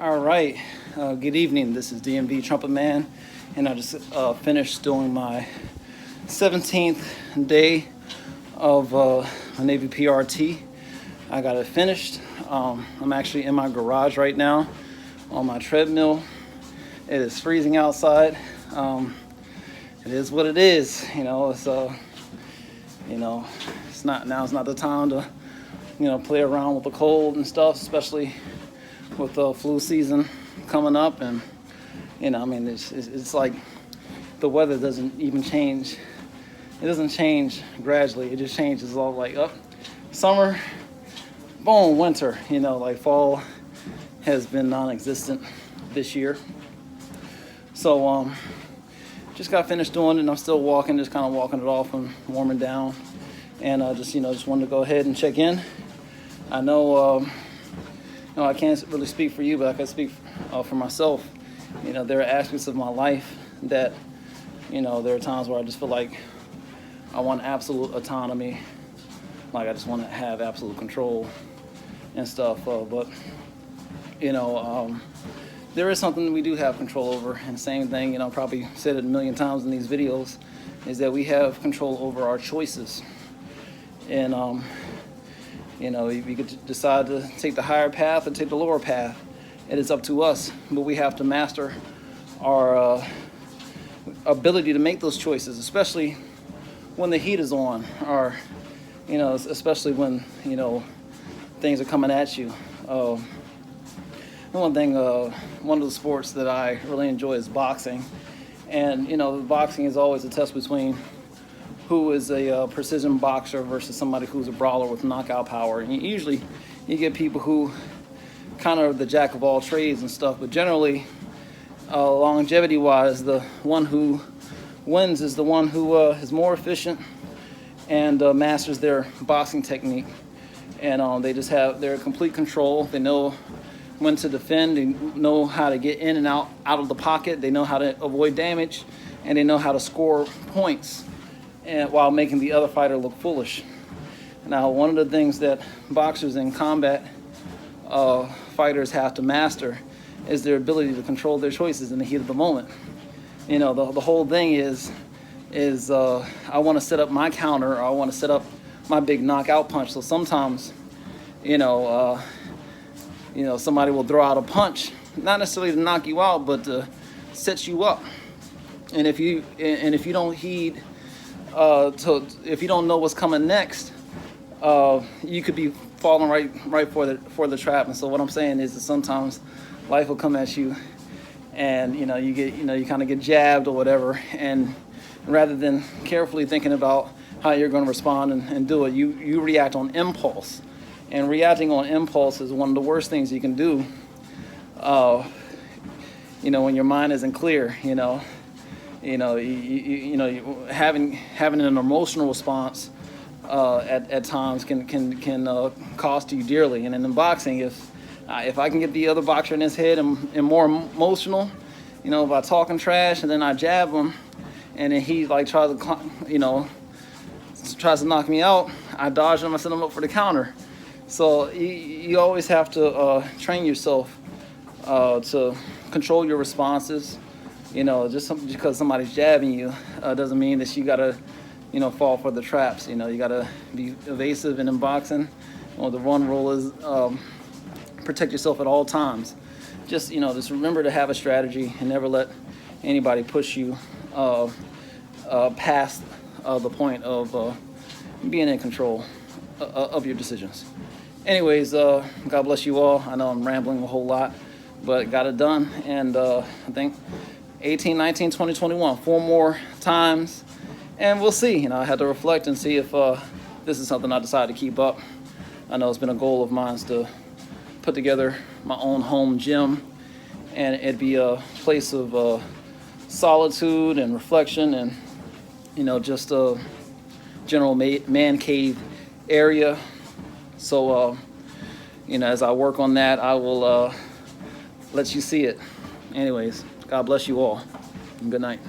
All right, good evening. This is DMV Trumpet Man, and I just finished doing my 17th day of my Navy PRT. I got it finished. I'm actually in my garage right now on my treadmill. It is freezing outside. It is what it is. It's it's not the time to play around with the cold and stuff, especially with the flu season coming up. And it's like the weather doesn't even change. It doesn't change gradually. It just changes all like up summer, boom, winter. Like fall has been non-existent this year. So just got finished doing it, and I'm still walking, just kind of walking it off and warming down. And just wanted to go ahead and check in. I know I can't really speak for you, but I can speak for myself. There are aspects of my life that, there are times where I just feel like I want absolute autonomy. Like I just want to have absolute control and stuff. But there is something we do have control over. And same thing, probably said it a million times in these videos, is that we have control over our choices. And we could decide to take the higher path or take the lower path. It is up to us, but we have to master our ability to make those choices, especially when the heat is on, or especially when things are coming at you. One of the sports that I really enjoy is boxing, and boxing is always a test between who is a precision boxer versus somebody who's a brawler with knockout power. And usually you get people who kind of are the jack of all trades and stuff, but generally longevity wise, the one who wins is the one who is more efficient and masters their boxing technique. And they just have their complete control. They know when to defend, they know how to get in and out of the pocket, they know how to avoid damage, and they know how to score points, and while making the other fighter look foolish. Now, one of the things that boxers and combat fighters have to master is their ability to control their choices in the heat of the moment. The whole thing is I want to set up my counter, or I want to set up my big knockout punch. So sometimes, somebody will throw out a punch, not necessarily to knock you out, but to set you up. And if you don't heed, if you don't know what's coming next, you could be falling right for the trap. And so what I'm saying is that sometimes life will come at you, and you kind of get jabbed or whatever, and rather than carefully thinking about how you're going to respond and do it, you react on impulse. And reacting on impulse is one of the worst things you can do. When your mind isn't clear, having an emotional response at times can cost you dearly. And in boxing, if I can get the other boxer in his head and more emotional, by talking trash, and then I jab him, and then he tries to knock me out, I dodge him, I set him up for the counter. So you always have to train yourself to control your responses. Just because somebody's jabbing you doesn't mean that you gotta, fall for the traps. You gotta be evasive. And in boxing, the one rule is protect yourself at all times. Just remember to have a strategy and never let anybody push you past the point of being in control of your decisions. Anyways, God bless you all. I know I'm rambling a whole lot, but got it done. And I think 18, 19, 20, 21, 4 more times. And we'll see. I had to reflect and see if this is something I decide to keep up. I know it's been a goal of mine to put together my own home gym, and it'd be a place of solitude and reflection, and just a general man cave area. So, as I work on that, I will let you see it. Anyways, God bless you all, and good night.